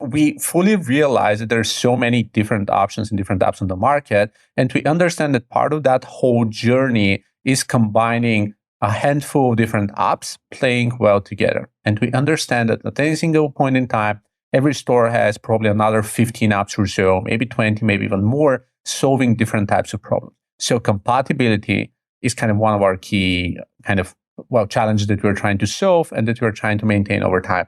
we fully realize that there's so many different options and different apps on the market. And we understand that part of that whole journey is combining a handful of different apps playing well together. And we understand that at any single point in time, every store has probably another 15 apps or so, maybe 20, maybe even more, solving different types of problems. So compatibility is kind of one of our key challenges that we're trying to solve and that we're trying to maintain over time.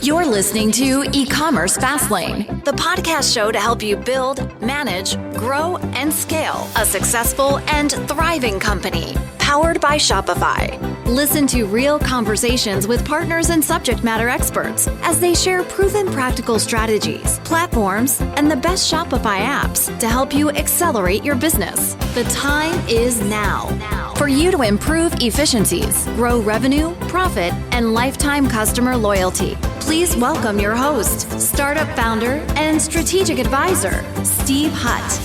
You're listening to E-commerce Fastlane, the podcast show to help you build, manage, grow, and scale a successful and thriving company, powered by Shopify. Listen to real conversations with partners and subject matter experts as they share proven practical strategies, platforms, and the best Shopify apps to help you accelerate your business. The time is now for you to improve efficiencies, grow revenue, profit, and lifetime customer loyalty. Please welcome your host, startup founder and strategic advisor, Steve Hutt.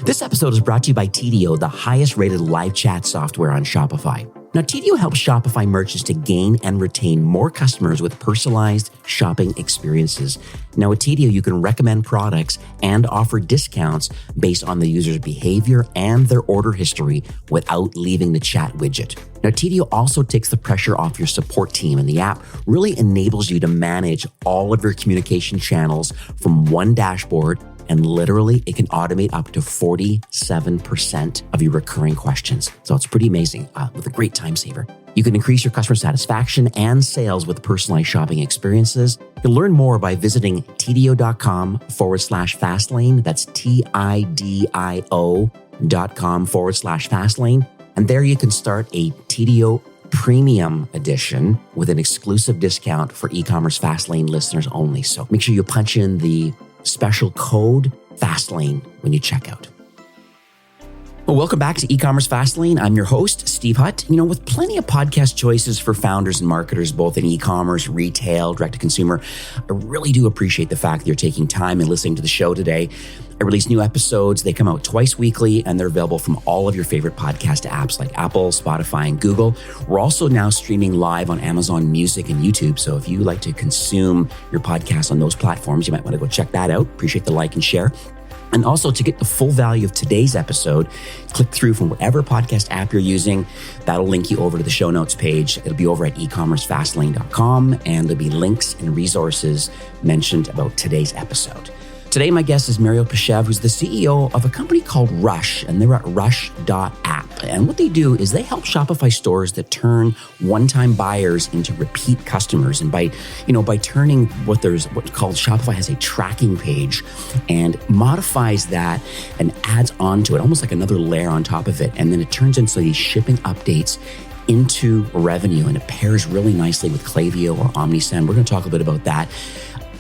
This episode is brought to you by TDO, the highest rated live chat software on Shopify. Now, TDO helps Shopify merchants to gain and retain more customers with personalized shopping experiences. Now, with TDO, you can recommend products and offer discounts based on the user's behavior and their order history without leaving the chat widget. Now, TDO also takes the pressure off your support team, and the app really enables you to manage all of your communication channels from one dashboard. And literally, it can automate up to 47% of your recurring questions. So it's pretty amazing with a great time saver. You can increase your customer satisfaction and sales with personalized shopping experiences. You can learn more by visiting tdo.com/fastlane. That's TIDIO.com/fastlane. And there you can start a TDO Premium Edition with an exclusive discount for e-commerce Fastlane listeners only. So make sure you punch in the special code Fastlane when you check out. Well, welcome back to E-commerce Fastlane. I'm your host, Steve Hutt. With plenty of podcast choices for founders and marketers, both in e-commerce, retail, direct-to-consumer, I really do appreciate the fact that you're taking time and listening to the show today. I release new episodes. They come out twice weekly, and they're available from all of your favorite podcast apps like Apple, Spotify, and Google. We're also now streaming live on Amazon Music and YouTube. So if you like to consume your podcast on those platforms, you might want to go check that out. Appreciate the like and share. And also, to get the full value of today's episode, click through from whatever podcast app you're using. That'll link you over to the show notes page. It'll be over at ecommercefastlane.com, and there'll be links and resources mentioned about today's episode. Today, my guest is Peshev, who's the CEO of a company called Rush, and they're at Rush.App. And what they do is they help Shopify stores that turn one-time buyers into repeat customers. And by turning what's called Shopify has a tracking page and modifies that and adds onto it, almost like another layer on top of it. And then it turns into these shipping updates into revenue, and it pairs really nicely with Klaviyo or Omnisend. We're going to talk a bit about that.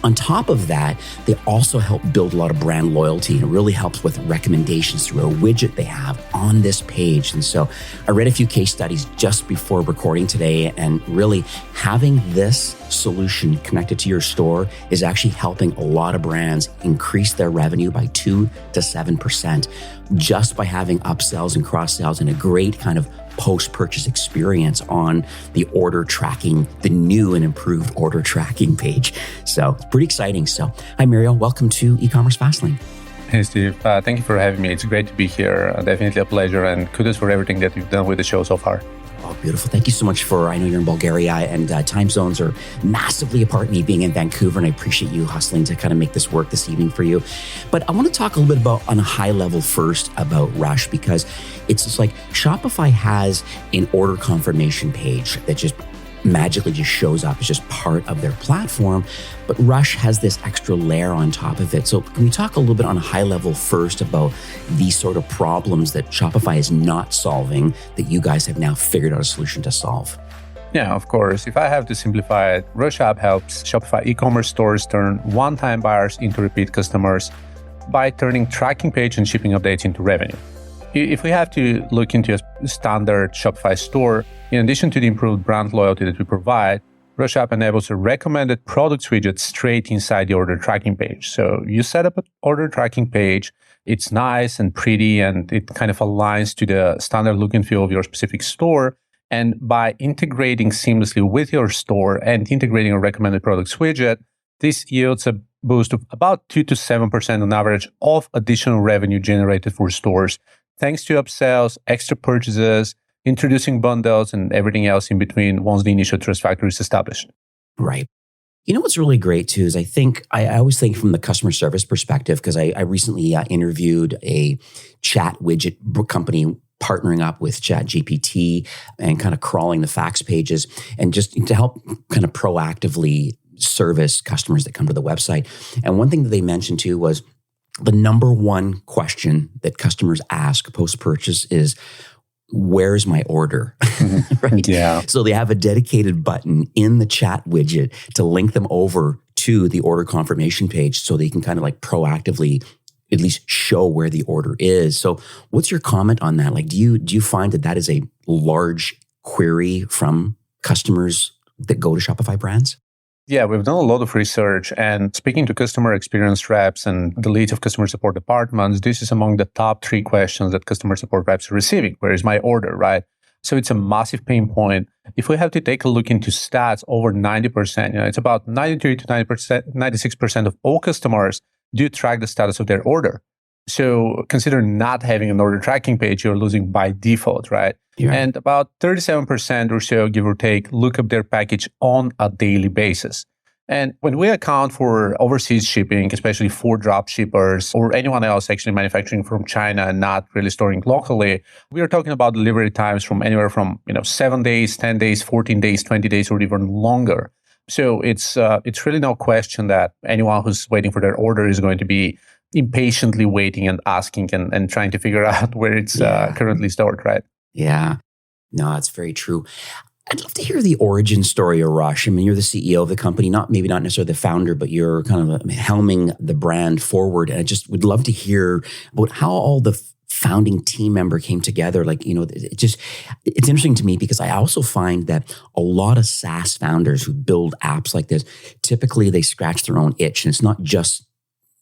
On top of that, they also help build a lot of brand loyalty, and it really helps with recommendations through a widget they have on this page. And so I read a few case studies just before recording today, and really having this solution connected to your store is actually helping a lot of brands increase their revenue by 2 to 7% just by having upsells and cross sells and a great kind of post-purchase experience on the order tracking, the new and improved order tracking page. So it's pretty exciting. So hi, Mario. Welcome to E-commerce Fastlane. Hey, Steve. Thank you for having me. It's great to be here. Definitely a pleasure, and kudos for everything that you've done with the show so far. Oh, beautiful. Thank you so much I know you're in Bulgaria, and time zones are massively apart, me being in Vancouver, and I appreciate you hustling to kind of make this work this evening for you. But I want to talk a little bit about, on a high level first, about Rush, because it's just like Shopify has an order confirmation page that just magically just shows up. It's just part of their platform. But Rush has this extra layer on top of it. So can we talk a little bit on a high level first about these sort of problems that Shopify is not solving that you guys have now figured out a solution to solve? Yeah, of course. If I have to simplify it, Rush.App helps Shopify e-commerce stores turn one-time buyers into repeat customers by turning tracking page and shipping updates into revenue. If we have to look into a standard Shopify store, in addition to the improved brand loyalty that we provide, Rush.App enables a recommended products widget straight inside the order tracking page. So you set up an order tracking page, it's nice and pretty, and it kind of aligns to the standard look and feel of your specific store. And by integrating seamlessly with your store and integrating a recommended products widget, this yields a boost of about 2 to 7% on average of additional revenue generated for stores, thanks to upsells, extra purchases, introducing bundles, and everything else in between once the initial trust factor is established. Right. You know what's really great too is I always think from the customer service perspective, because I recently interviewed a chat widget company partnering up with ChatGPT and kind of crawling the fax pages and just to help kind of proactively service customers that come to the website. And one thing that they mentioned too was the number one question that customers ask post-purchase is, where's my order? Right? Yeah. So they have a dedicated button in the chat widget to link them over to the order confirmation page so they can kind of like proactively at least show where the order is. So what's your comment on that? Like, do you find that is a large query from customers that go to Shopify brands? Yeah, we've done a lot of research, and speaking to customer experience reps and the leads of customer support departments, this is among the top 3 questions that customer support reps are receiving. Where is my order, right? So it's a massive pain point. If we have to take a look into stats, over 90%, it's about 93 to 90%, 96% of all customers do track the status of their order. So consider not having an order tracking page, you're losing by default, right? Yeah. And about 37% or so, give or take, look up their package on a daily basis. And when we account for overseas shipping, especially for drop shippers or anyone else actually manufacturing from China and not really storing locally, we are talking about delivery times from anywhere from 7 days, 10 days, 14 days, 20 days, or even longer. So it's really no question that anyone who's waiting for their order is going to be impatiently waiting and asking and trying to figure out where it's currently stored, right? Yeah. No, that's very true. I'd love to hear the origin story of Rush. I mean, you're the CEO of the company, maybe not necessarily the founder, but you're kind of helming the brand forward. And I just would love to hear about how all the founding team member came together. Like, it's interesting to me because I also find that a lot of SaaS founders who build apps like this, typically they scratch their own itch. And it's not just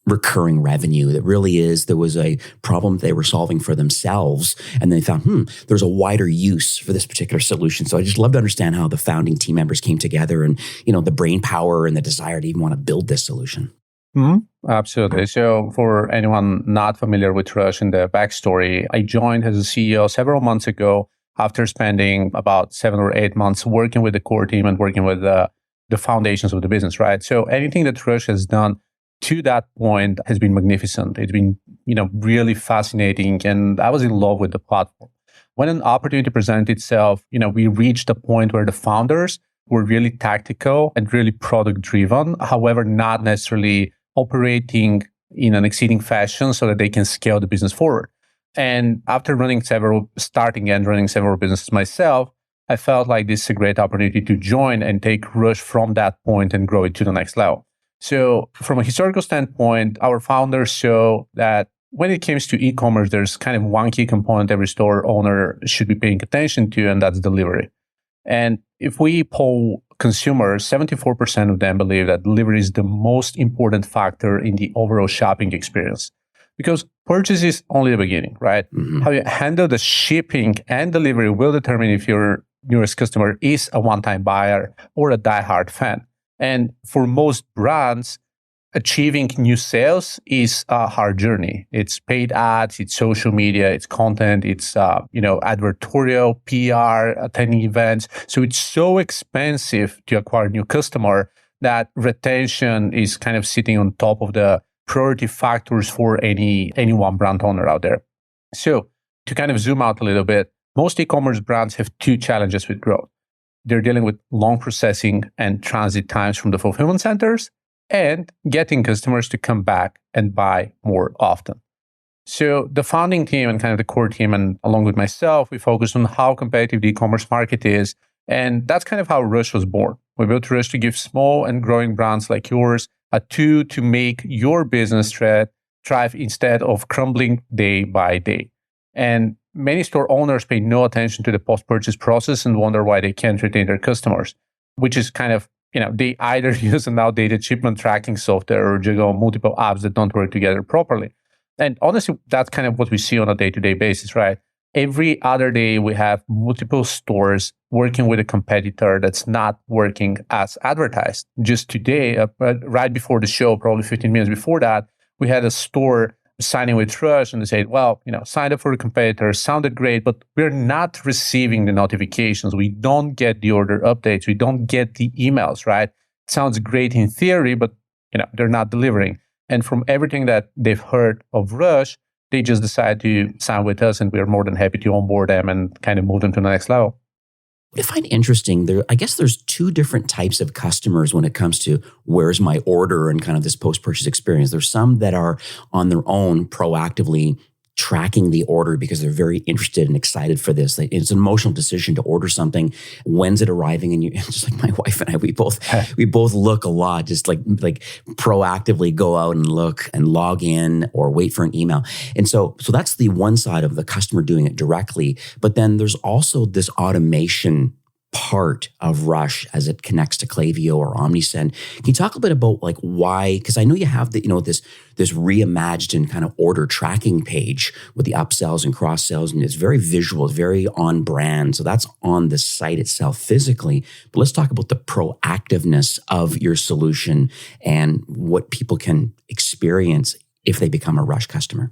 recurring revenue. That really is, there was a problem they were solving for themselves. And they found, there's a wider use for this particular solution. So I just love to understand how the founding team members came together and, the brain power and the desire to even want to build this solution. Mm-hmm. Absolutely. So for anyone not familiar with Rush and the backstory, I joined as a CEO several months ago after spending about 7 or 8 months working with the core team and working with the foundations of the business, right? So anything that Rush has done to that point has been magnificent. It's been, really fascinating. And I was in love with the platform. When an opportunity presented itself, we reached a point where the founders were really tactical and really product driven. However, not necessarily operating in an exceeding fashion so that they can scale the business forward. And after starting and running several businesses myself, I felt like this is a great opportunity to join and take Rush from that point and grow it to the next level. So from a historical standpoint, our founders show that when it comes to e-commerce, there's kind of one key component every store owner should be paying attention to, and that's delivery. And if we poll consumers, 74% of them believe that delivery is the most important factor in the overall shopping experience. Because purchase is only the beginning, right? Mm-hmm. How you handle the shipping and delivery will determine if your newest customer is a one-time buyer or a diehard fan. And for most brands, achieving new sales is a hard journey. It's paid ads, it's social media, it's content, it's advertorial, PR, attending events. So it's so expensive to acquire a new customer that retention is kind of sitting on top of the priority factors for any one brand owner out there. So to kind of zoom out a little bit, most e-commerce brands have 2 challenges with growth. They're dealing with long processing and transit times from the fulfillment centers and getting customers to come back and buy more often. So the founding team and kind of the core team, and along with myself, we focused on how competitive the e-commerce market is. And that's kind of how Rush was born. We built Rush to give small and growing brands like yours a tool to make your business thrive instead of crumbling day by day. And many store owners pay no attention to the post-purchase process and wonder why they can't retain their customers, which is kind of, they either use an outdated shipment tracking software or juggle multiple apps that don't work together properly. And honestly, that's kind of what we see on a day-to-day basis, right? every other day we have multiple stores working with a competitor that's not working as advertised. Just today, right before the show, probably 15 minutes before that, we had a store signing with Rush, and they said, well, signed up for a competitor, sounded great, but we're not receiving the notifications. We don't get the order updates. We don't get the emails, right? It sounds great in theory, but they're not delivering. And from everything that they've heard of Rush, they just decided to sign with us, and we're more than happy to onboard them and kind of move them to the next level. What I find interesting, I guess there's two different types of customers when it comes to where's my order and kind of this post-purchase experience. There's some that are on their own proactively tracking the order because they're very interested and excited for this. It's an emotional decision to order something. When's it arriving? And just like my wife and I, we both look a lot, just like proactively go out and look and log in or wait for an email. And so that's the one side of the customer doing it directly. But then there's also this automation part of Rush as it connects to Klaviyo or Omnisend. Can you talk a bit about why? Because I know you have this reimagined kind of order tracking page with the upsells and cross sells, and it's very visual, it's very on brand. So that's on the site itself physically. But let's talk about the proactiveness of your solution and what people can experience if they become a Rush customer.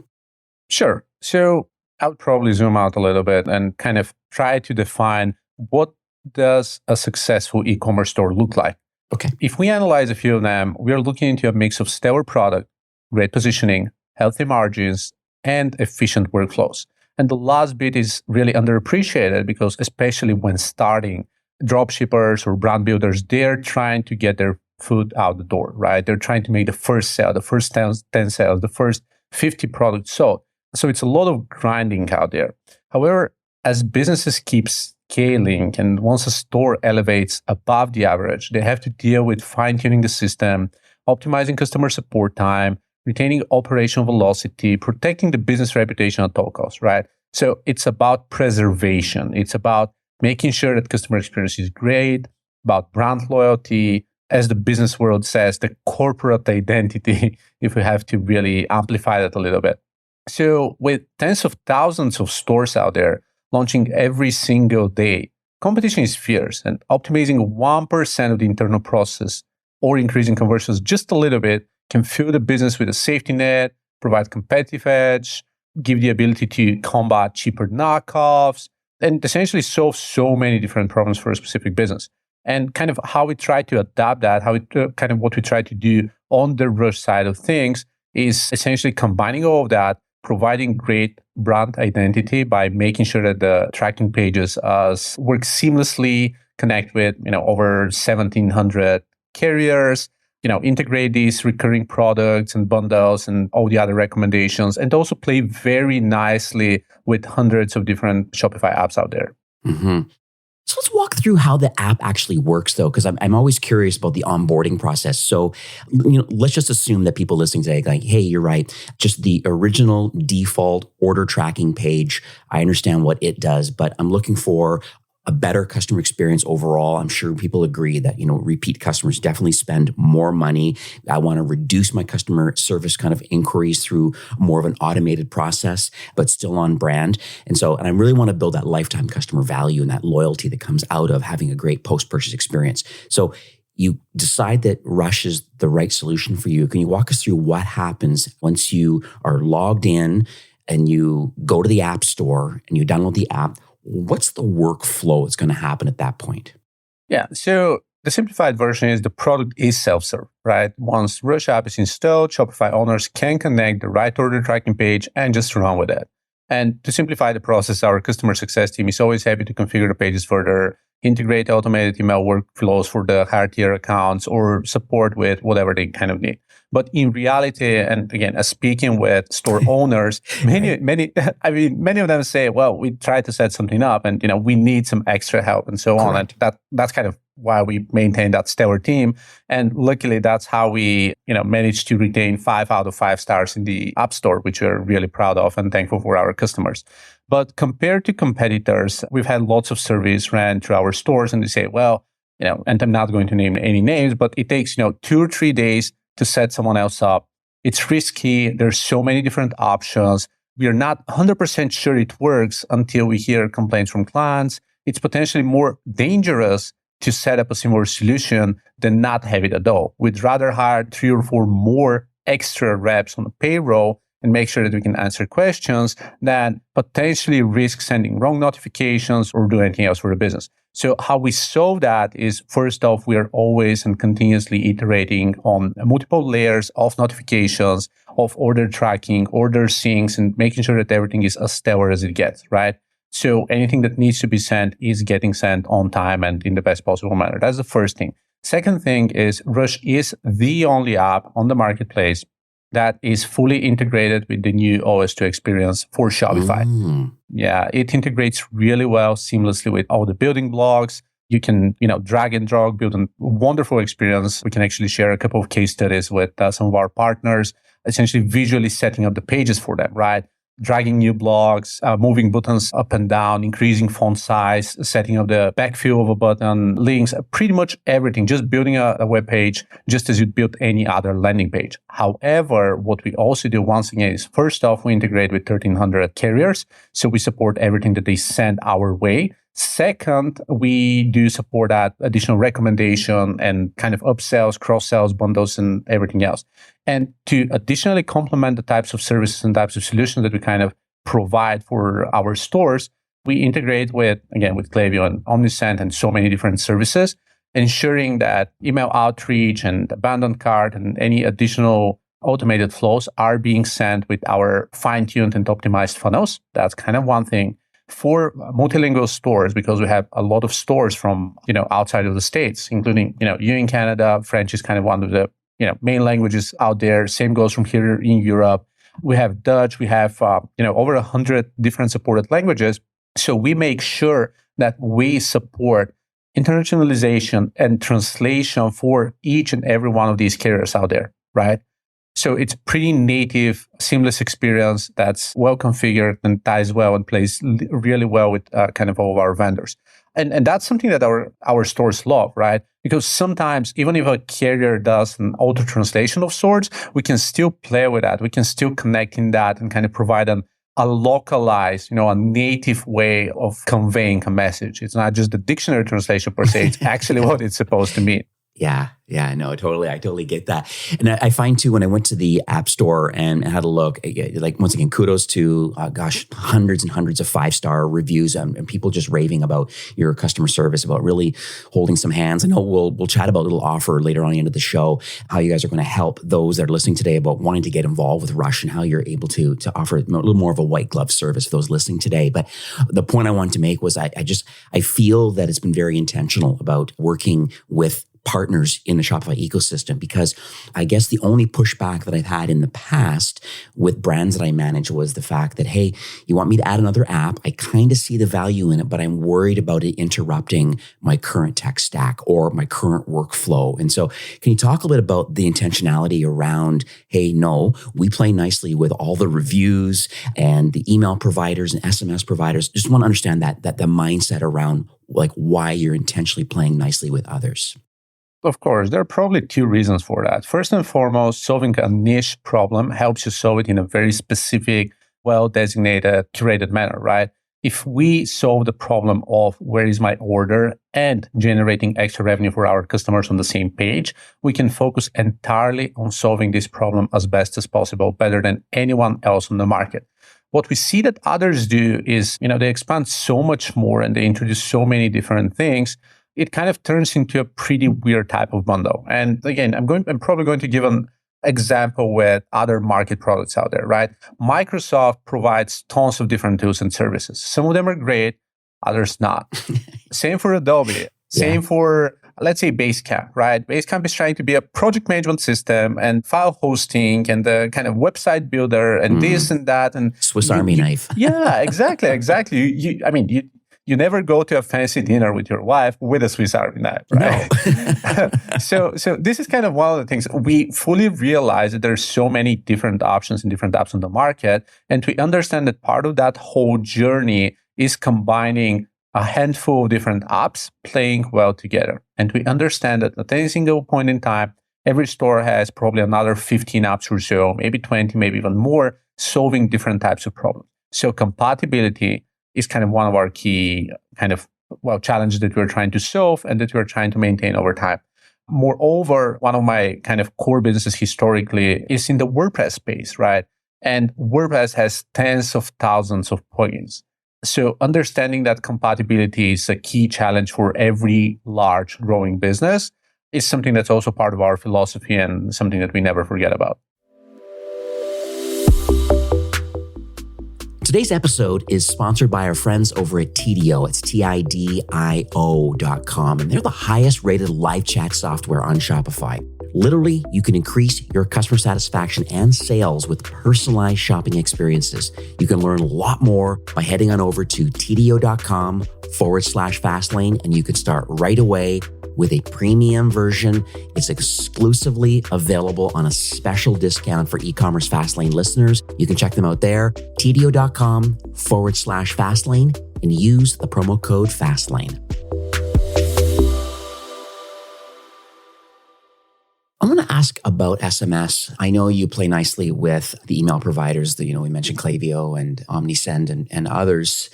Sure. So I would probably zoom out a little bit and kind of try to define what does a successful e-commerce store look like? Okay. If we analyze a few of them, we are looking into a mix of stellar product, great positioning, healthy margins, and efficient workflows. And the last bit is really underappreciated because especially when starting, dropshippers or brand builders, they're trying to get their foot out the door, right? They're trying to make the first sale, the first 10 sales, the first 50 products sold. So it's a lot of grinding out there. However, as businesses keep scaling, and once a store elevates above the average, they have to deal with fine-tuning the system, optimizing customer support time, retaining operational velocity, protecting the business reputation at all costs, right? So it's about preservation. It's about making sure that customer experience is great, about brand loyalty, as the business world says, the corporate identity, if we have to really amplify that a little bit. So with tens of thousands of stores out there, launching every single day, competition is fierce, and optimizing 1% of the internal process or increasing conversions just a little bit can fuel the business with a safety net, provide competitive edge, give the ability to combat cheaper knockoffs, and essentially solve so many different problems for a specific business. And kind of how we try to adapt that, what we try to do on the Rush side of things is essentially combining all of that, providing great brand identity by making sure that the tracking pages work seamlessly, connect with over 1,700 carriers, integrate these recurring products and bundles and all the other recommendations, and also play very nicely with hundreds of different Shopify apps out there. Mm-hmm. So let's walk through how the app actually works, though, because I'm always curious about the onboarding process. So, let's just assume that people listening today like, hey, you're right. Just the original default order tracking page. I understand what it does, but I'm looking for a better customer experience overall. I'm sure people agree that, repeat customers definitely spend more money. I want to reduce my customer service kind of inquiries through more of an automated process, but still on brand. And I really want to build that lifetime customer value and that loyalty that comes out of having a great post-purchase experience. So you decide that Rush is the right solution for you. Can you walk us through what happens once you are logged in and you go to the App Store and you download the app? What's the workflow that's going to happen at that point? Yeah, so the simplified version is the product is self-serve, right? Once Rush.App is installed, Shopify owners can connect the right order tracking page and just run with it. And to simplify the process, our customer success team is always happy to configure the pages further, integrate automated email workflows for the higher tier accounts, or support with whatever they kind of need. But in reality, and again, as speaking with store owners, many of them say, well, we tried to set something up and, we need some extra help and so on. Correct. And that's kind of why we maintain that stellar team. And luckily, that's how we, managed to retain 5 out of 5 stars in the App Store, which we're really proud of and thankful for our customers. But compared to competitors, we've had lots of surveys ran through our stores, and they say, well, and I'm not going to name any names, but it takes, 2 or 3 days to set someone else up. It's risky. There's so many different options. we are not 100% sure it works until we hear complaints from clients. It's potentially more dangerous to set up a similar solution than not have it at all. We'd rather hire 3 or 4 more extra reps on the payroll and make sure that we can answer questions than potentially risk sending wrong notifications or do anything else for the business. So how we solve that is, first off, we are always and continuously iterating on multiple layers of notifications, of order tracking, order syncs, and making sure that everything is as stellar as it gets, right? So anything that needs to be sent is getting sent on time and in the best possible manner. That's the first thing. Second thing is Rush is the only app on the marketplace that is fully integrated with the new OS2 experience for Shopify. Yeah, it integrates really well seamlessly with all the building blocks. You can, drag and drop, build a wonderful experience. We can actually share a couple of case studies with some of our partners, essentially visually setting up the pages for them, right? Dragging new blocks, moving buttons up and down, increasing font size, setting up the backfill of a button, links, pretty much everything, just building a web page just as you'd build any other landing page. However, what we also do once again is, first off, we integrate with 1,300 carriers. So we support everything that they send our way. Second, we do support that additional recommendation and kind of upsells, cross-sells, bundles, and everything else. And to additionally complement the types of services and types of solutions that we kind of provide for our stores, we integrate with Klaviyo and Omnisend and so many different services, ensuring that email outreach and abandoned cart and any additional automated flows are being sent with our fine-tuned and optimized funnels. That's kind of one thing. For multilingual stores, because we have a lot of stores from, outside of the States, including, you in Canada, French is kind of one of the, main languages out there. Same goes from here in Europe. We have Dutch, we have, over 100 different supported languages. So we make sure that we support internationalization and translation for each and every one of these carriers out there, right? So it's pretty native, seamless experience that's well configured and ties well and plays really well with kind of all of our vendors. And that's something that our stores love, right? Because sometimes, even if a carrier does an auto translation of sorts, we can still play with that. We can still connect in that and kind of provide a localized, a native way of conveying a message. It's not just the dictionary translation per se. It's actually what it's supposed to mean. Yeah, no, totally. I totally get that. And I find too, when I went to the App Store and had a look, like once again, kudos to, hundreds and hundreds of 5-star reviews and people just raving about your customer service, about really holding some hands. I know we'll chat about a little offer later on the end of the show, how you guys are going to help those that are listening today about wanting to get involved with Rush and how you're able to offer a little more of a white glove service for those listening today. But the point I wanted to make was I feel that it's been very intentional about working with partners in the Shopify ecosystem, because I guess the only pushback that I've had in the past with brands that I manage was the fact that, hey, you want me to add another app? I kind of see the value in it, but I'm worried about it interrupting my current tech stack or my current workflow. And so can you talk a little bit about the intentionality around, hey, no, we play nicely with all the reviews and the email providers and SMS providers. Just want to understand that the mindset around like why you're intentionally playing nicely with others. Of course, there are probably 2 reasons for that. First and foremost, solving a niche problem helps you solve it in a very specific, well-designated, curated manner, right? If we solve the problem of where is my order and generating extra revenue for our customers on the same page, we can focus entirely on solving this problem as best as possible, better than anyone else on the market. What we see that others do is, they expand so much more and they introduce so many different things. It kind of turns into a pretty weird type of bundle. And again, I'm probably going to give an example with other market products out there, right? Microsoft provides tons of different tools and services. Some of them are great, others not. Same for Adobe. Same for, let's say, Basecamp, right? Basecamp is trying to be a project management system and file hosting and the kind of website builder and this and that. And Swiss Army knife. Yeah, exactly. You never go to a fancy dinner with your wife with a Swiss Army knife, right? No. So this is kind of one of the things. We fully realize that there's so many different options and different apps on the market. And we understand that part of that whole journey is combining a handful of different apps playing well together. And we understand that at any single point in time, every store has probably another 15 apps or so, maybe 20, maybe even more, solving different types of problems. So compatibility is kind of one of our key challenges that we're trying to solve and that we're trying to maintain over time. Moreover, one of my kind of core businesses historically is in the WordPress space, right? And WordPress has tens of thousands of plugins. So understanding that compatibility is a key challenge for every large growing business is something that's also part of our philosophy and something that we never forget about. Today's episode is sponsored by our friends over at Tidio. It's TIDIO.com, and they're the highest rated live chat software on Shopify. Literally, you can increase your customer satisfaction and sales with personalized shopping experiences. You can learn a lot more by heading on over to TIDIO.com/Fastlane, and you can start right away with a premium version. It's exclusively available on a special discount for e-commerce Fastlane listeners. You can check them out there, TIDIO.com/Fastlane, and use the promo code Fastlane. I want to ask about SMS. I know you play nicely with the email providers that, we mentioned Klaviyo and Omnisend and others.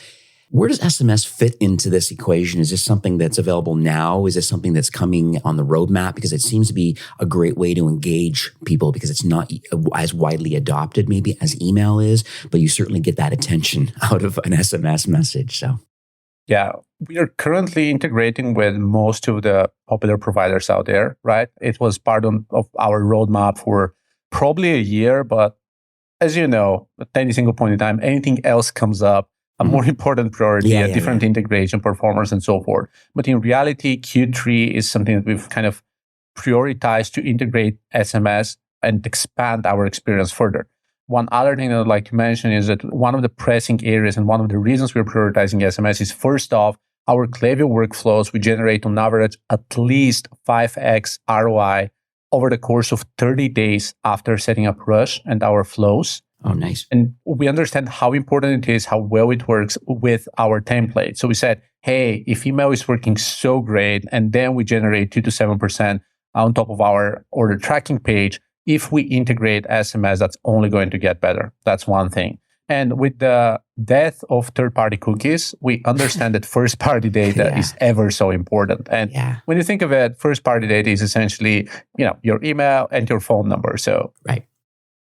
Where does SMS fit into this equation? Is this something that's available now? Is this something that's coming on the roadmap? Because it seems to be a great way to engage people because it's not as widely adopted maybe as email is, but you certainly get that attention out of an SMS message. So, yeah, we are currently integrating with most of the popular providers out there, right? It was part of our roadmap for probably a year, but as you know, at any single point in time, anything else comes up, a more important priority, a different integration, performance, and so forth. But in reality, Q3 is something that we've kind of prioritized to integrate SMS and expand our experience further. One other thing that I'd like to mention is that one of the pressing areas and one of the reasons we're prioritizing SMS is, first off, our Klaviyo workflows, we generate on average at least 5x ROI over the course of 30 days after setting up Rush and our flows. Oh, nice. And we understand how important it is, how well it works with our template. So we said, hey, if email is working so great, and then we generate 2 to 7% on top of our order tracking page, if we integrate SMS, that's only going to get better. That's one thing. And with the death of third-party cookies, we understand that first-party data is ever so important. And when you think of it, first-party data is essentially, your email and your phone number. So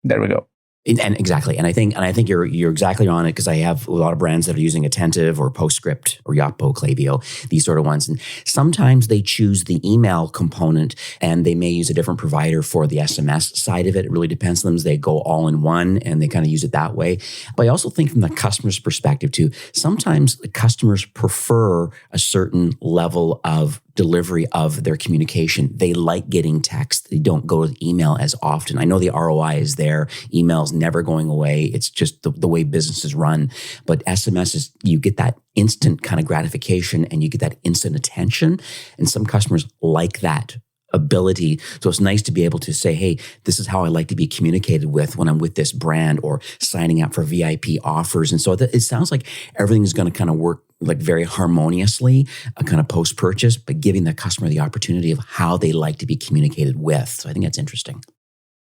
there we go. And exactly. And I think you're exactly on it, because I have a lot of brands that are using Attentive or PostScript or Yotpo, Klaviyo, these sort of ones. And sometimes they choose the email component and they may use a different provider for the SMS side of it. It really depends on them. They go all in one and they kind of use it that way. But I also think from the customer's perspective too, sometimes the customers prefer a certain level of delivery of their communication. They like getting text. They don't go to email as often. I know the ROI is there. Email's never going away. It's just the way businesses run. But SMS is, you get that instant kind of gratification and you get that instant attention. And some customers like that ability. So it's nice to be able to say, hey, this is how I like to be communicated with when I'm with this brand, or signing up for VIP offers. And so it sounds like everything is going to kind of work like very harmoniously, kind of post-purchase, but giving the customer the opportunity of how they like to be communicated with. So I think that's interesting.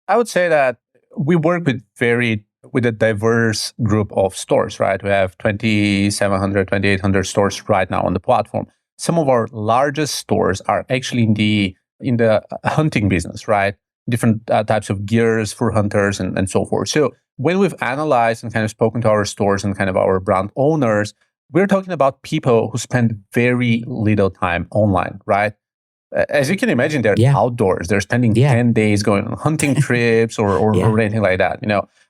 I would say that we work with a diverse group of stores, right? We have 2,700, 2,800 stores right now on the platform. Some of our largest stores are actually in the hunting business, right? Different types of gears for hunters and so forth. So when we've analyzed and kind of spoken to our stores and kind of our brand owners, we're talking about people who spend very little time online, right? As you can imagine, they're outdoors. They're spending 10 days going on hunting trips or anything like that,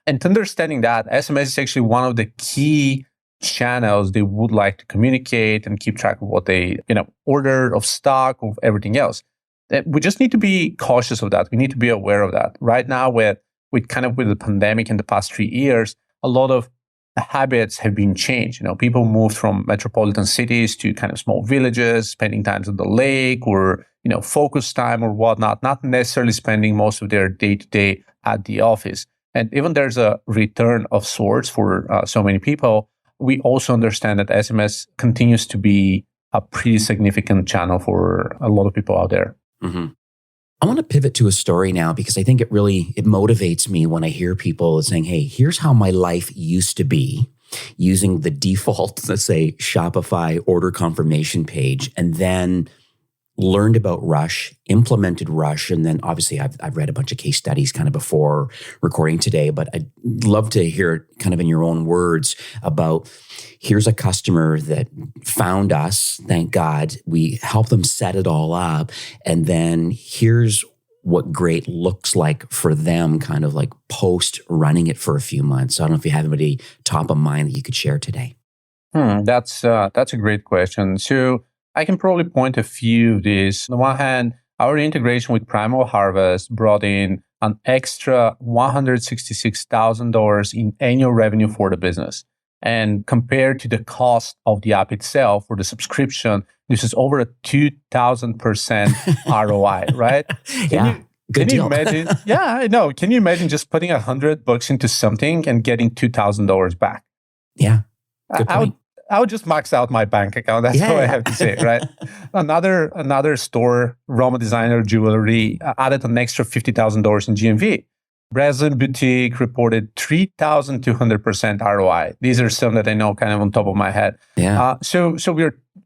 And understanding that, SMS is actually one of the key channels they would like to communicate and keep track of what they, order, of stock, of everything else. We just need to be cautious of that. We need to be aware of that. Right now, with the pandemic in the past 3 years, a lot of habits have been changed. People moved from metropolitan cities to kind of small villages, spending time at the lake or, focus time or whatnot, not necessarily spending most of their day-to-day at the office. And even there's a return of sorts for so many people. We also understand that SMS continues to be a pretty significant channel for a lot of people out there. Mm-hmm. I want to pivot to a story now because I think it motivates me when I hear people saying, hey, here's how my life used to be using the default, let's say, Shopify order confirmation page, and then learned about Rush, implemented Rush, and then obviously I've read a bunch of case studies kind of before recording today, but I'd love to hear kind of in your own words about here's a customer that found us, thank God, we helped them set it all up, and then here's what great looks like for them kind of like post running it for a few months. So I don't know if you have anybody top of mind that you could share today. That's a great question. So I can probably point a few of these. On the one hand, our integration with Primal Harvest brought in an extra $166,000 in annual revenue for the business. And compared to the cost of the app itself or the subscription, this is over a 2,000% ROI, right? Can you imagine? Yeah, I know. Can you imagine just putting $100 into something and getting $2,000 back? Yeah. Good point. I would just max out my bank account. That's all I have to say, right? Another store, Roma Designer Jewelry, added an extra $50,000 in GMV. Brazilian Boutique reported 3,200% ROI. These are some that I know kind of on top of my head. Yeah. So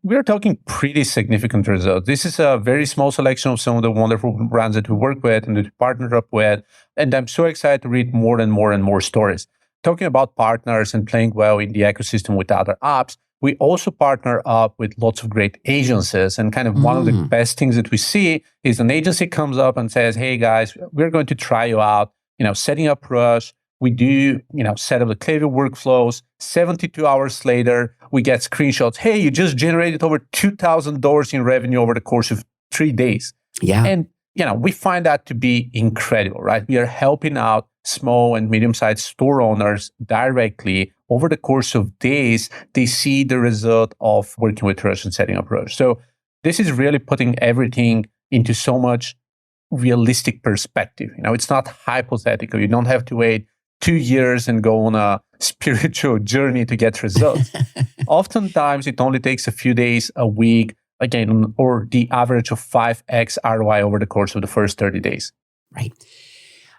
we're talking pretty significant results. This is a very small selection of some of the wonderful brands that we work with and that we partner up with. And I'm so excited to read more and more stories. Talking about partners and playing well in the ecosystem with other apps, we also partner up with lots of great agencies. And kind of one of the best things that we see is an agency comes up and says, hey guys, we're going to try you out, setting up Rush. We do, set up the Klaviyo workflows. 72 hours later, we get screenshots. Hey, you just generated over $2,000 in revenue over the course of 3 days. Yeah. And, we find that to be incredible, right? We are helping out small and medium-sized store owners directly over the course of days. They see the result of working with Rush and setting up Rush. So this is really putting everything into so much realistic perspective. It's not hypothetical. You don't have to wait 2 years and go on a spiritual journey to get results. Oftentimes, it only takes a few days, a week, again, or the average of 5x ROI over the course of the first 30 days. Right.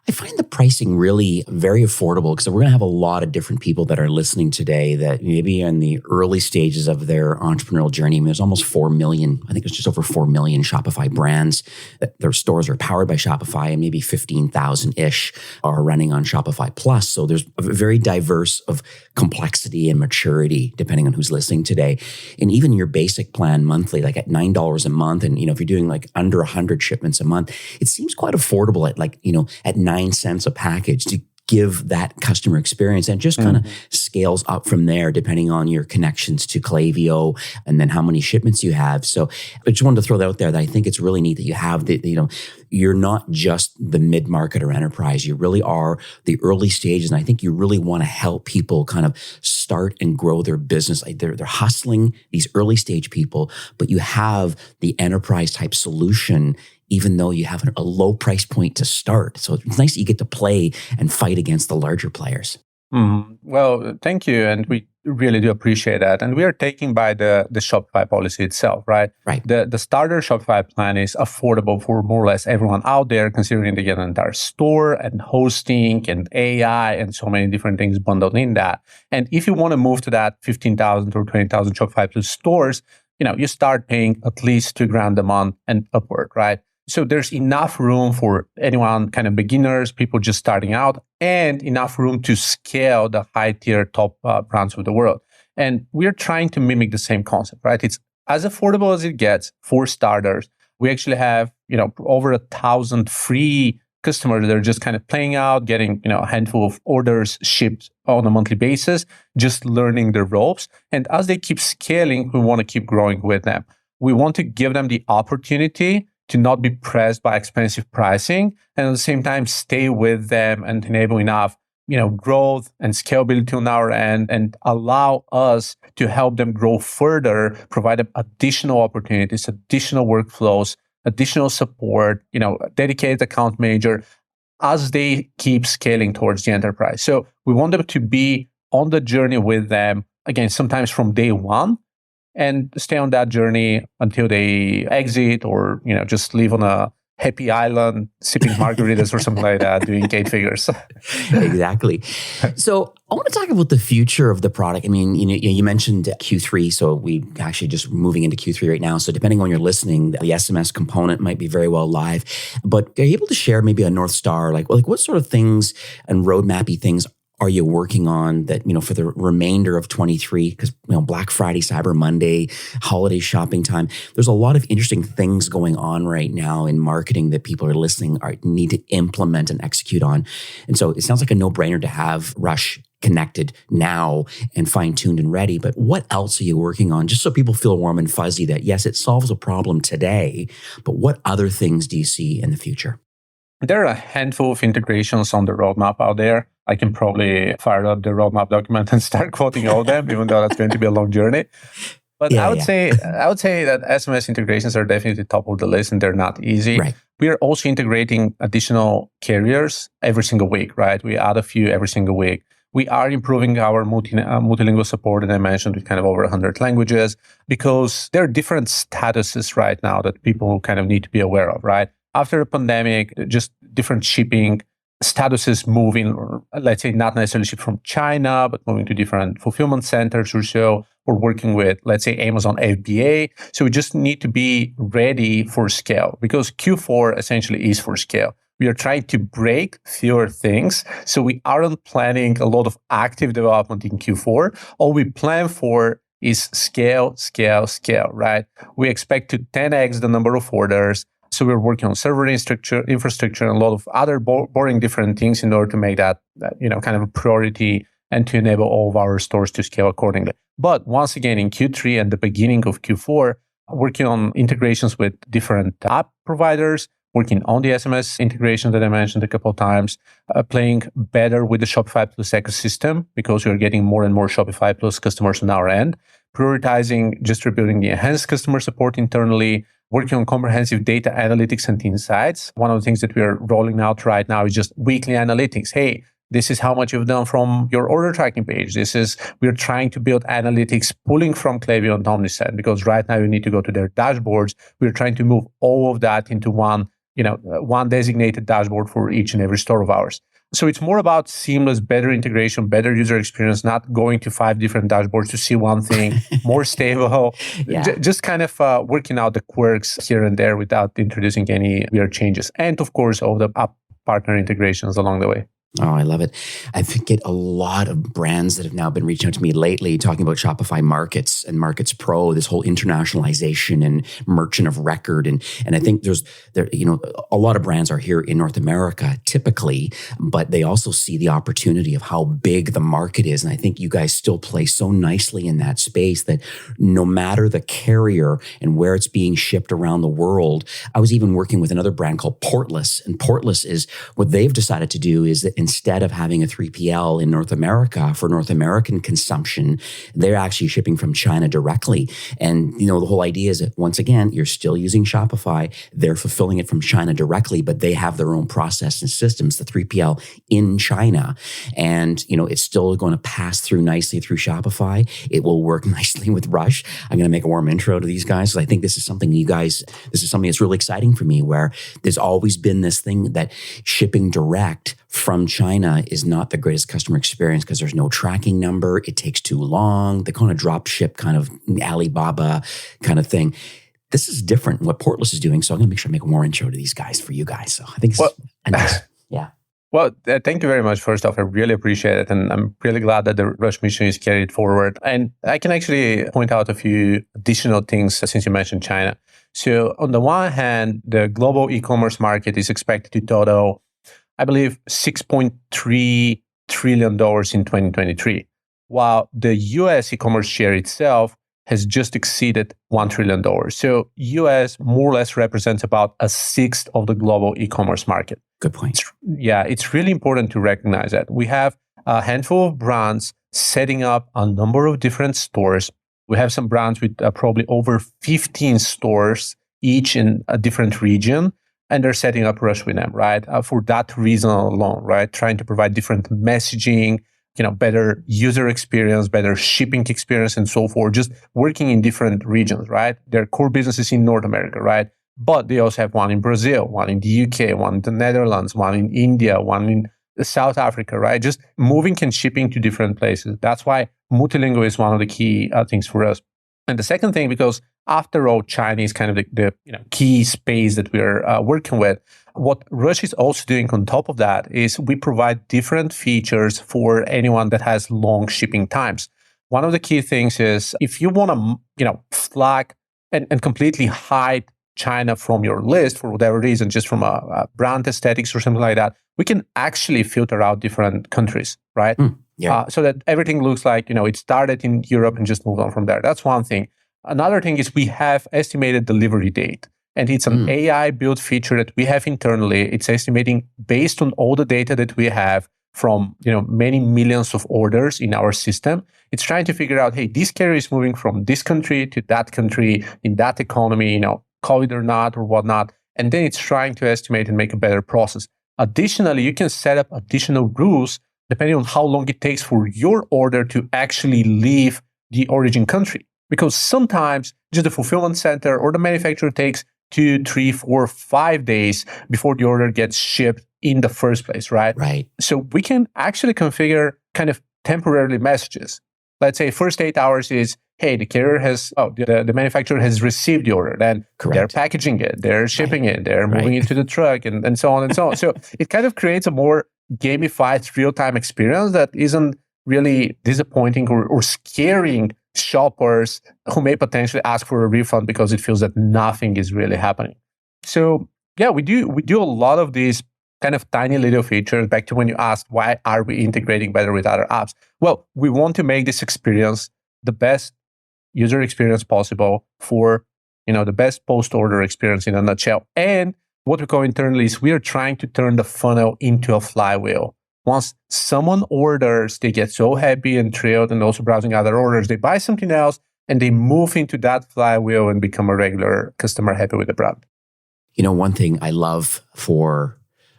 I find the pricing really very affordable because we're going to have a lot of different people that are listening today that maybe in the early stages of their entrepreneurial journey. I mean, there's almost 4 million, I think there's just over 4 million Shopify brands that their stores are powered by Shopify, and maybe 15,000-ish are running on Shopify Plus. So there's a very diverse of complexity and maturity depending on who's listening today. And even your basic plan monthly, like at $9 a month, and if you're doing like under 100 shipments a month, it seems quite affordable at at 9 cents a package to give that customer experience, and just kind of scales up from there depending on your connections to Klaviyo and then how many shipments you have. So I just wanted to throw that out there that I think it's really neat that you have you're not just the mid-market or enterprise. You really are the early stages. And I think you really want to help people kind of start and grow their business. They're hustling, these early stage people, but you have the enterprise type solution even though you have a low price point to start. So it's nice that you get to play and fight against the larger players. Well, thank you. And we really do appreciate that. And we are taking by the Shopify policy itself, right? Right. The starter Shopify plan is affordable for more or less everyone out there, considering they get an entire store and hosting and AI and so many different things bundled in that. And if you want to move to that 15,000 or 20,000 Shopify Plus stores, you start paying at least $2,000 a month and upward, right? So there's enough room for anyone, kind of beginners, people just starting out, and enough room to scale the high-tier top brands of the world. And we're trying to mimic the same concept, right? It's as affordable as it gets for starters. We actually have, over 1,000 free customers that are just kind of playing out, getting, a handful of orders shipped on a monthly basis, just learning the ropes. And as they keep scaling, we want to keep growing with them. We want to give them the opportunity to not be pressed by expensive pricing, and at the same time stay with them and enable enough, growth and scalability on our end, and allow us to help them grow further, provide them additional opportunities, additional workflows, additional support, dedicated account manager as they keep scaling towards the enterprise. So we want them to be on the journey with them, again, sometimes from day one, and stay on that journey until they exit or, just live on a Happy Island, sipping margaritas or something like that, doing 8 figures. Exactly. So I want to talk about the future of the product. I mean, you mentioned Q3, so we actually just moving into Q3 right now. So depending on when you're listening, the SMS component might be very well live. But are you able to share maybe a North Star, like what sort of things and roadmappy things are you working on that, for the remainder of 23? Because, Black Friday, Cyber Monday, holiday shopping time, there's a lot of interesting things going on right now in marketing that people are listening need to implement and execute on. And so it sounds like a no-brainer to have Rush connected now and fine-tuned and ready. But what else are you working on? Just so people feel warm and fuzzy that, yes, it solves a problem today, but what other things do you see in the future? There are a handful of integrations on the roadmap out there. I can probably fire up the roadmap document and start quoting all of them, even though that's going to be a long journey. But I would say that SMS integrations are definitely top of the list, and they're not easy. Right. We are also integrating additional carriers every single week, right? We add a few every single week. We are improving our multilingual support, and I mentioned with kind of over 100 languages, because there are different statuses right now that people kind of need to be aware of, right? After the pandemic, just different shipping statuses moving, let's say not necessarily ship from China, but moving to different fulfillment centers or so. We're working with, let's say, Amazon FBA. So we just need to be ready for scale, because Q4 essentially is for scale. We are trying to break fewer things. So we aren't planning a lot of active development in Q4. All we plan for is scale, right? We expect to 10x the number of orders. So we're working on server infrastructure, and a lot of other boring different things in order to make that kind of a priority and to enable all of our stores to scale accordingly. But once again, in Q3 and the beginning of Q4, working on integrations with different app providers, working on the SMS integration that I mentioned a couple of times, playing better with the Shopify Plus ecosystem, because we are getting more and more Shopify Plus customers on our end, prioritizing distributing the enhanced customer support internally, working on comprehensive data analytics and insights. One of the things that we are rolling out right now is just weekly analytics. Hey, this is how much you've done from your order tracking page. We're trying to build analytics pulling from Klaviyo and Omnisend, because right now you need to go to their dashboards. We're trying to move all of that into one designated dashboard for each and every store of ours. So it's more about seamless, better integration, better user experience, not going to 5 different dashboards to see one thing, more stable, just kind of working out the quirks here and there without introducing any weird changes. And of course, all the app partner integrations along the way. Oh, I love it. I get a lot of brands that have now been reaching out to me lately talking about Shopify Markets and Markets Pro, this whole internationalization and merchant of record. And I think there, a lot of brands are here in North America typically, but they also see the opportunity of how big the market is. And I think you guys still play so nicely in that space that no matter the carrier and where it's being shipped around the world. I was even working with another brand called Portless, and Portless is what they've decided to do is that instead of having a 3PL in North America for North American consumption, they're actually shipping from China directly. And, the whole idea is that once again, you're still using Shopify. They're fulfilling it from China directly, but they have their own process and systems, the 3PL in China. And, it's still going to pass through nicely through Shopify. It will work nicely with Rush. I'm going to make a warm intro to these guys. So I think this is something that's really exciting for me, where there's always been this thing that shipping direct from China is not the greatest customer experience because there's no tracking number. It takes too long. The kind of drop ship kind of Alibaba kind of thing. This is different what Portless is doing. So I'm going to make sure I make more intro to these guys for you guys. So I think yeah. Well, thank you very much. First off, I really appreciate it. And I'm really glad that the Rush mission is carried forward. And I can actually point out a few additional things since you mentioned China. So on the one hand, the global e-commerce market is expected to total, I believe, $6.3 trillion in 2023, while the US e-commerce share itself has just exceeded $1 trillion. So US more or less represents about a sixth of the global e-commerce market. Good point. It's really important to recognize that. We have a handful of brands setting up a number of different stores. We have some brands with probably over 15 stores, each in a different region. And they're setting up Rush with them, right? For that reason alone, right? Trying to provide different messaging, better user experience, better shipping experience, and so forth. Just working in different regions, right? Their core business is in North America, right? but they also have one in Brazil, one in the UK, one in the Netherlands, one in India, one in South Africa, right? Just moving and shipping to different places. That's why multilingual is one of the key things for us. And the second thing, because after all, China is kind of the key space that we're working with. What Rush is also doing on top of that is we provide different features for anyone that has long shipping times. One of the key things is if you want to, flag and completely hide China from your list for whatever reason, just from a brand aesthetics or something like that, we can actually filter out different countries, right? So that everything looks like, it started in Europe and just moved on from there. That's one thing. Another thing is we have estimated delivery date, and it's an AI built feature that we have internally. It's estimating based on all the data that we have from, many millions of orders in our system. It's trying to figure out, hey, this carrier is moving from this country to that country in that economy, COVID or not or whatnot. And then it's trying to estimate and make a better process. Additionally, you can set up additional rules depending on how long it takes for your order to actually leave the origin country. Because sometimes just the fulfillment center or the manufacturer takes 2, 3, 4, 5 days before the order gets shipped in the first place, right? Right. So we can actually configure kind of temporarily messages. Let's say first 8 hours is, hey, the carrier the manufacturer has received the order. Then they're packaging it, they're shipping it, they're moving it to the truck and so on and so on. So it kind of creates a more gamified real-time experience that isn't really disappointing or scaring shoppers who may potentially ask for a refund because it feels that nothing is really happening. So yeah, we do a lot of these kind of tiny little features. Back to when you asked, why are we integrating better with other apps? Well, we want to make this experience the best user experience possible for, the best post-order experience in a nutshell. And what we call internally is we are trying to turn the funnel into a flywheel. Once someone orders, they get so happy and thrilled and also browsing other orders, they buy something else and they move into that flywheel and become a regular customer happy with the brand. One thing I love for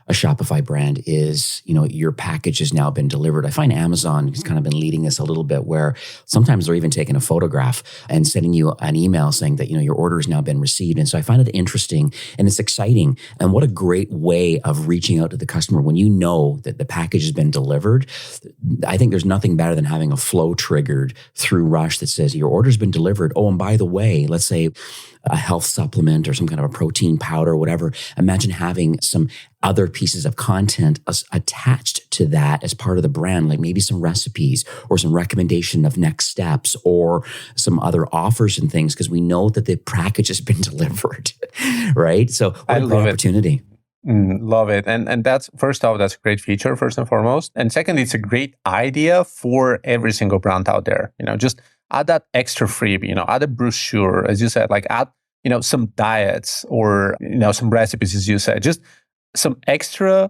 a Shopify brand is, your package has now been delivered. I find Amazon has kind of been leading this a little bit, where sometimes they're even taking a photograph and sending you an email saying that, your order has now been received. And so I find it interesting and it's exciting. And what a great way of reaching out to the customer when you know that the package has been delivered. I think there's nothing better than having a flow triggered through Rush that says your order's been delivered. Oh, and by the way, let's say a health supplement or some kind of a protein powder or whatever. Imagine having some other pieces of content attached to that as part of the brand, like maybe some recipes or some recommendation of next steps or some other offers and things, because we know that the package has been delivered, right? So what a great opportunity. Love it. And that's, first off, that's a great feature, first and foremost. And second, it's a great idea for every single brand out there. Just add that extra freebie, add a brochure, as you said, like add, some diets or, some recipes, as you said, just some extra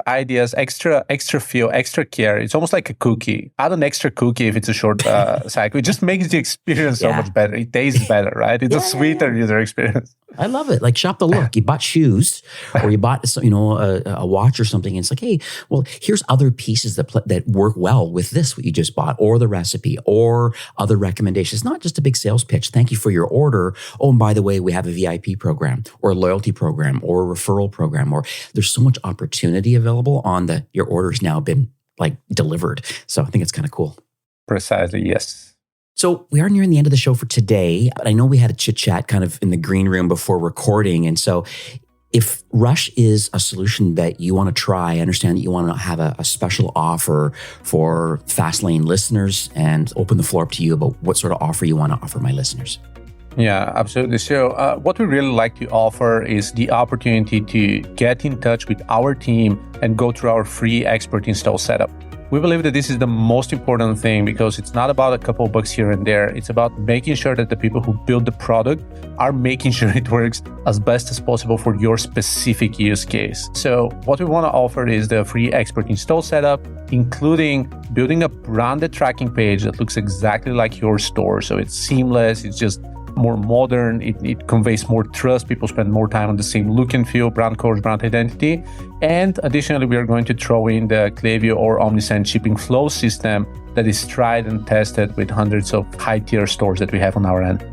ideas, extra feel, extra care. It's almost like a cookie. Add an extra cookie if it's a short cycle. It just makes the experience so much better. It tastes better, right? It's a sweeter user experience. I love it. Like shop the look. You bought shoes or you bought a watch or something. And it's like, hey, well, here's other pieces that work well with this, what you just bought, or the recipe or other recommendations. It's not just a big sales pitch. Thank you for your order. Oh, and by the way, we have a VIP program or a loyalty program or a referral program, or there's so much opportunity available on your order's now been delivered. So I think it's kind of cool. Precisely. Yes. So we are nearing the end of the show for today, but I know we had a chit chat kind of in the green room before recording. And so if Rush is a solution that you want to try, I understand that you want to have a special offer for Fastlane listeners, and open the floor up to you about what sort of offer you want to offer my listeners. Yeah, absolutely. So what we really like to offer is the opportunity to get in touch with our team and go through our free expert install setup. We believe that this is the most important thing because it's not about a couple bucks here and there. It's about making sure that the people who build the product are making sure it works as best as possible for your specific use case. So what we want to offer is the free expert install setup, including building a branded tracking page that looks exactly like your store. So it's seamless. It's just more modern, it conveys more trust. People spend more time on the same look and feel, brand colors, brand identity. And additionally, we are going to throw in the Klaviyo or Omnisend shipping flow system that is tried and tested with hundreds of high-tier stores that we have on our end.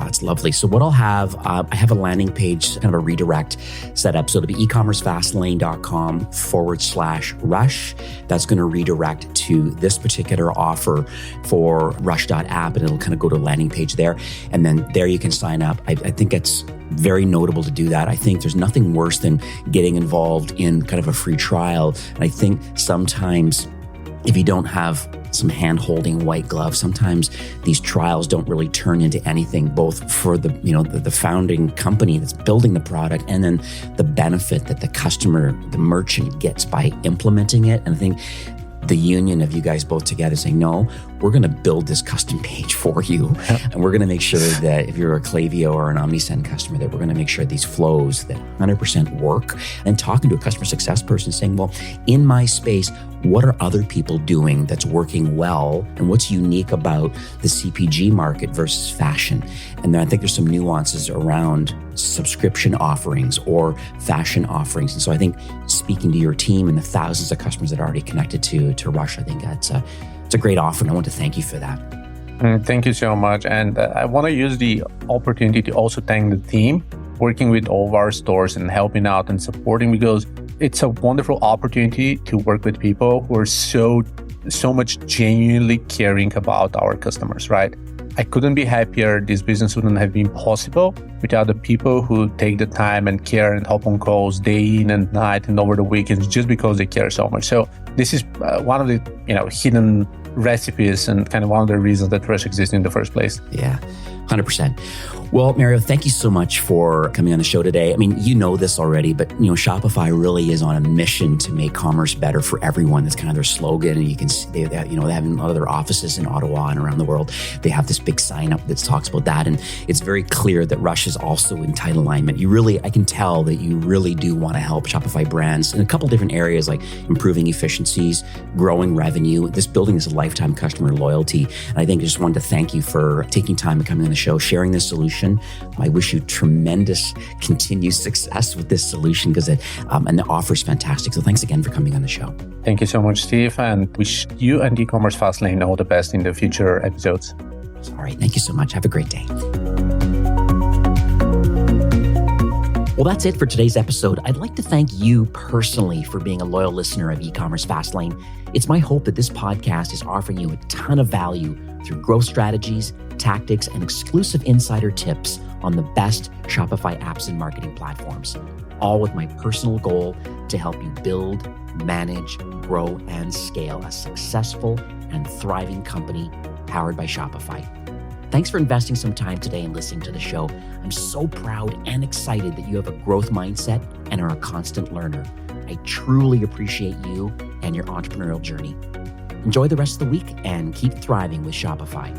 That's lovely. So what I'll have, I have a landing page, kind of a redirect set up. So it'll be ecommercefastlane.com/rush. That's going to redirect to this particular offer for Rush.App, and it'll kind of go to a landing page there. And then there you can sign up. I think it's very notable to do that. I think there's nothing worse than getting involved in kind of a free trial. And I think sometimes if you don't have some hand-holding white gloves, sometimes these trials don't really turn into anything, both for the founding company that's building the product and then the benefit that the customer, the merchant gets by implementing it. And I think the union of you guys both together saying, no, we're going to build this custom page for you. And we're going to make sure that if you're a Klaviyo or an OmniSend customer, that we're going to make sure these flows that 100% work. And talking to a customer success person saying, well, in my space, what are other people doing that's working well? And what's unique about the CPG market versus fashion? And then I think there's some nuances around subscription offerings or fashion offerings. And so I think speaking to your team and the thousands of customers that are already connected to Rush, I think it's a great offer. And I want to thank you for that. Thank you so much. And I want to use the opportunity to also thank the team working with all of our stores and helping out and supporting, because it's a wonderful opportunity to work with people who are so much genuinely caring about our customers, right? I couldn't be happier. This business wouldn't have been possible without the people who take the time and care and hop on calls day in and night and over the weekends just because they care so much. So this is one of the hidden recipes and kind of one of the reasons that Rush exists in the first place. Yeah, 100%. Well, Mario, thank you so much for coming on the show today. I mean, you know this already, but Shopify really is on a mission to make commerce better for everyone. That's kind of their slogan. And you can see they have a lot of their offices in Ottawa and around the world. They have this big sign up that talks about that. And it's very clear that Rush is also in tight alignment. I can tell that you really do want to help Shopify brands in a couple different areas, like improving efficiencies, growing revenue, building this lifetime customer loyalty. And I think I just wanted to thank you for taking time and coming on the show, sharing this solution. I wish you tremendous continued success with this solution because and the offer is fantastic. So thanks again for coming on the show. Thank you so much, Steve, and wish you and e-commerce Fastlane all the best in the future episodes. All right. Thank you so much. Have a great day. Well, that's it for today's episode. I'd like to thank you personally for being a loyal listener of e-commerce Fastlane. It's my hope that this podcast is offering you a ton of value through growth strategies, tactics, and exclusive insider tips on the best Shopify apps and marketing platforms, all with my personal goal to help you build, manage, grow, and scale a successful and thriving company powered by Shopify. Thanks for investing some time today and listening to the show. I'm so proud and excited that you have a growth mindset and are a constant learner. I truly appreciate you and your entrepreneurial journey. Enjoy the rest of the week and keep thriving with Shopify.